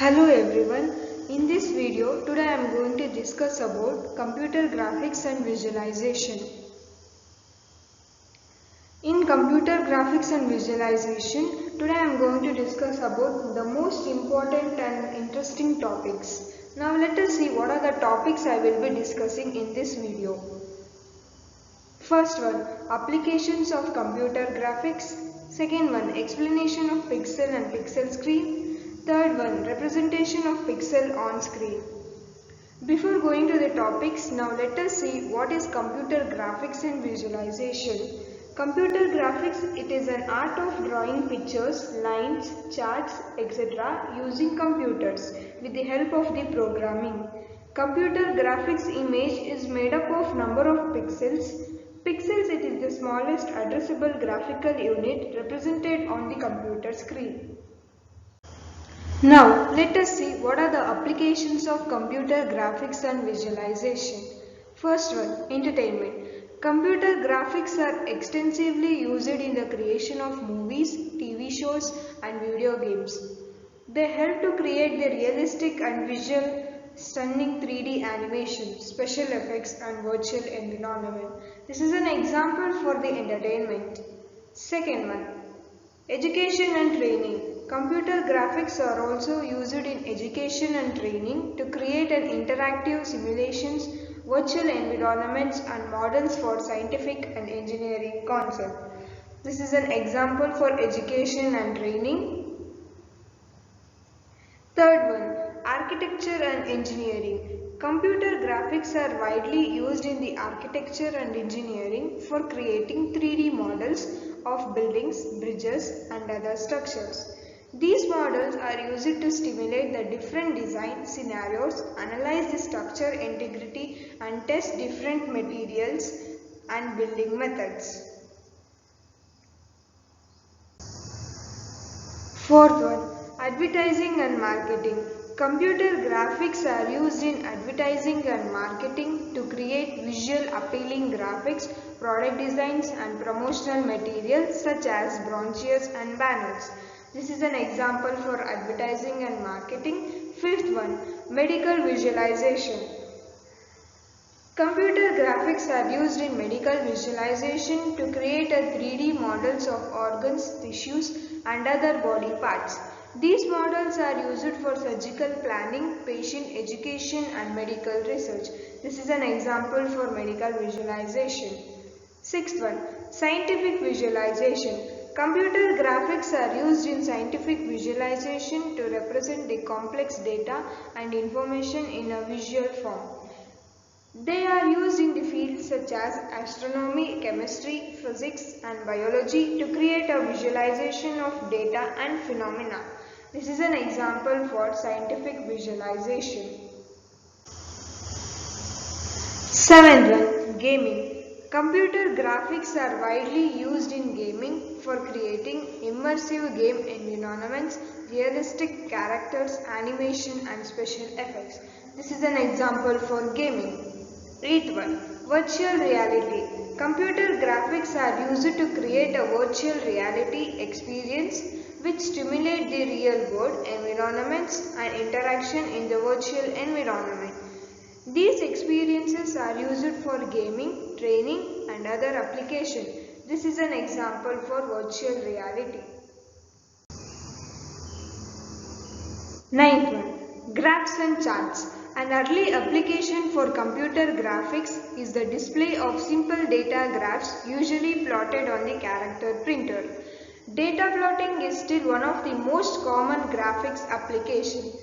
Hello everyone. In this video, today I am going to discuss about computer graphics and visualization. In computer graphics and visualization, today I am going to discuss about the most important and interesting topics. Now let us see what are the topics I will be discussing in this video. First one, applications of computer graphics. Second one, explanation of pixel and pixel screen. Third one, representation of pixel on screen. Before going to the topics, now let us see what is computer graphics and visualization. Computer graphics, it is an art of drawing pictures, lines, charts, etc. using computers with the help of the programming. Computer graphics image is made up of number of pixels. Pixels, it is the smallest addressable graphical unit represented on the computer screen. Now, let us see what are the applications of computer graphics and visualization. First one, entertainment. Computer graphics are extensively used in the creation of movies, TV shows and video games. They help to create the realistic and visual stunning 3D animation, special effects and virtual environment. This is an example for the entertainment. Second one, education and training. Computer graphics are also used in education and training to create an interactive simulations, virtual environments and models for scientific and engineering concepts. This is an example for education and training. Third one, architecture and engineering. Computer graphics are widely used in the architecture and engineering for creating 3D models of buildings, bridges and other structures. These models are used to stimulate the different design scenarios, analyze the structure integrity and test different materials and building methods. Fourth one, advertising and marketing. Computer graphics are used in advertising and marketing to create visual appealing graphics, product designs and promotional materials such as brochures and banners. This is an example for advertising and marketing. Fifth one, medical visualization. Computer graphics are used in medical visualization to create a 3D models of organs, tissues and other body parts. These models are used for surgical planning, patient education and medical research. This is an example for medical visualization. Sixth one, scientific visualization. Computer graphics are used in scientific visualization to represent the complex data and information in a visual form. They are used in the fields such as astronomy, chemistry, physics and biology to create a visualization of data and phenomena. This is an example for scientific visualization. Seventh one, gaming. Computer graphics are widely used in gaming for creating immersive game environments, realistic characters, animation and special effects. This is an example for gaming. Eighth one, virtual reality. Computer graphics are used to create a virtual reality experience which stimulate the real world environments and interaction in the virtual environment. These experiences are used for gaming, training and other applications. This is an example for virtual reality. Ninth one, graphs and charts. An early application for computer graphics is the display of simple data graphs usually plotted on the character printer. Data plotting is still one of the most common graphics applications.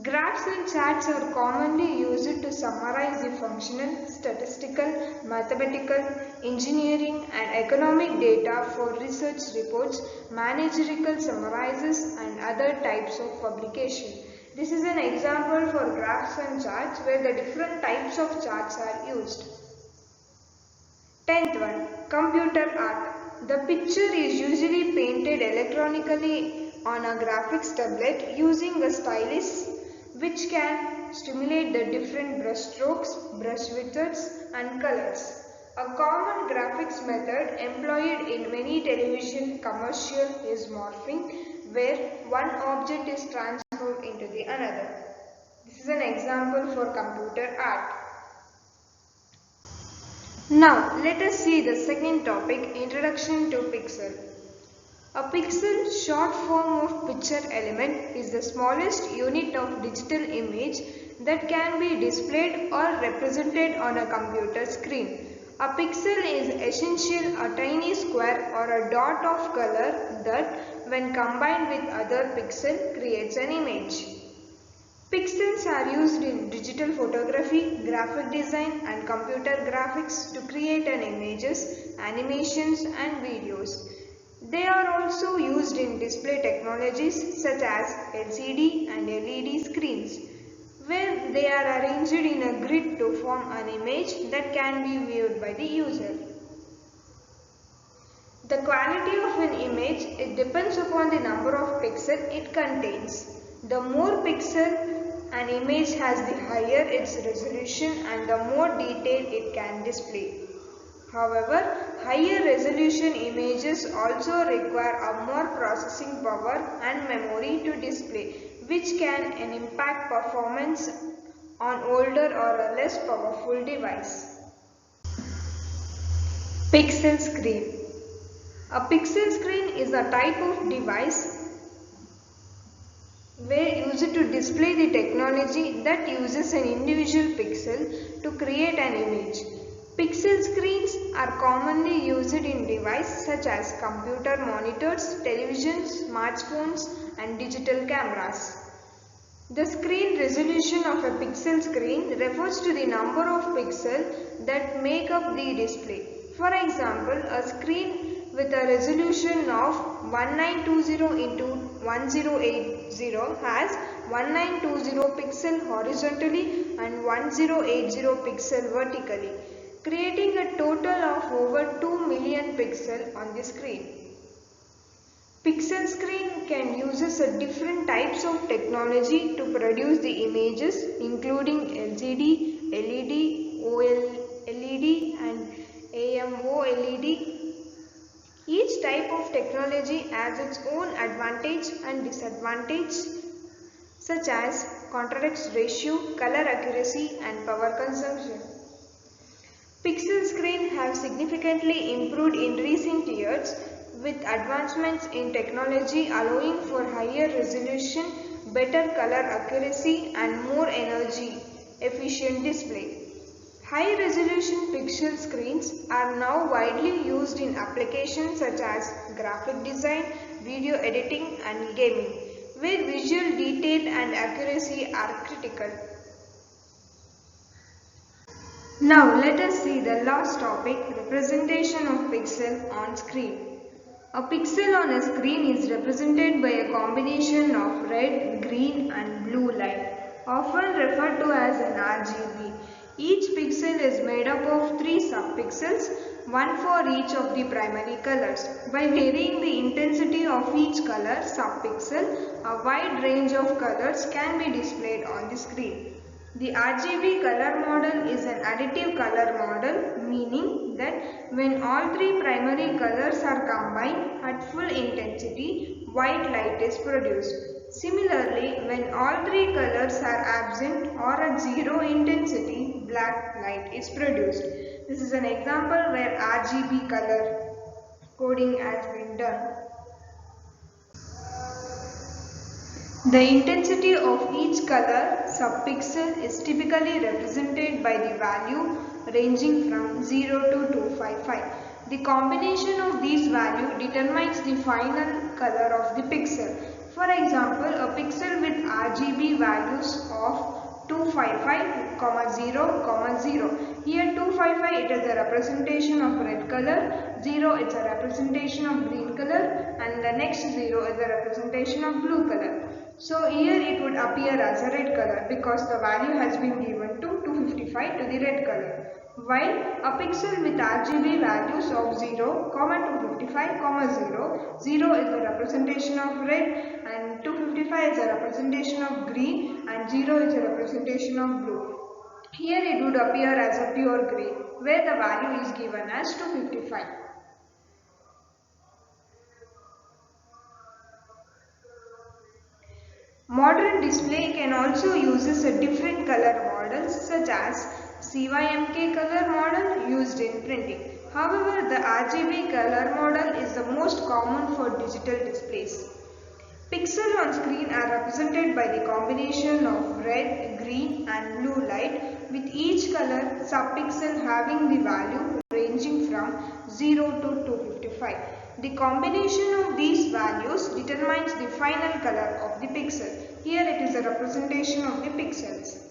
Graphs and charts are commonly used to summarize the functional, statistical, mathematical, engineering and economic data for research reports, managerial summarizes and other types of publication. This is an example for graphs and charts where the different types of charts are used. 10th one, computer art. The picture is usually painted electronically on a graphics tablet using a stylus which can stimulate the different brush strokes, brush widths and colors. A common graphics method employed in many television commercials is morphing, where one object is transformed transformed into the another. This is an example for computer art. Now let us see the second topic, Introduction to Pixel. A pixel, short form of picture element, is the smallest unit of digital image that can be displayed or represented on a computer screen. A pixel is essentially a tiny square or a dot of color that, when combined with other pixels, creates an image. Pixels are used in digital photography, graphic design and computer graphics to create images, animations and videos. They are also used in display technologies such as LCD and LED screens, where they are arranged in a grid to form an image that can be viewed by the user. The quality of an image, it depends upon the number of pixels it contains. The more pixels an image has, the higher its resolution and the more detail it can display. However, higher resolution images also require a more processing power and memory to display, which can impact performance on older or a less powerful device. Pixel screen. A pixel screen is a type of device where used to display the technology that uses an individual pixel to create an image. Pixel screens are commonly used in devices such as computer monitors, televisions, smartphones and digital cameras. The screen resolution of a pixel screen refers to the number of pixels that make up the display. For example, a screen with a resolution of 1920 into 1080 has 1920 pixels horizontally and 1080 pixels vertically, creating a total of over 2 million pixels on the screen. Pixel screen can use different types of technology to produce the images, including LCD, LED, OLED and AMOLED. Each type of technology has its own advantage and disadvantage, such as contrast ratio, color accuracy and power consumption. Pixel screens have significantly improved in recent years, with advancements in technology allowing for higher resolution, better color accuracy and more energy efficient display. High resolution pixel screens are now widely used in applications such as graphic design, video editing and gaming, where visual detail and accuracy are critical. Now let us see the last topic, representation of pixel on screen. A pixel on a screen is represented by a combination of red, green and blue light, often referred to as an RGB. Each pixel is made up of 3 subpixels, one for each of the primary colors. By varying the intensity of each color subpixel, a wide range of colors can be displayed on the screen. The RGB color model is an additive color model, meaning that when all 3 primary colors are combined at full intensity, white light is produced. Similarly, when all 3 colors are absent or at zero intensity, black light is produced. This is an example where RGB color coding has been done. The intensity of each color subpixel is typically represented by the value ranging from 0 to 255. The combination of these values determines the final color of the pixel. For example, a pixel with RGB values of 255, 0, 0. Here 255 it is a representation of red color, 0 is a representation of green color and the next 0 is a representation of blue color. So here it would appear as a red color because the value has been given to 255 to the red color. While a pixel with RGB values of 0, 255, 0, 0 is a representation of red and 255 is a representation of green and 0 is a representation of blue. Here it would appear as a pure green where the value is given as 255. Modern display can also uses a different color models such as CYMK color model used in printing. However, the RGB color model is the most common for digital displays. Pixels on screen are represented by the combination of red, green and blue light, with each color subpixel having the value ranging from 0 to 255. The combination of these values determines the final color of the pixel. Here it is a representation of the pixels.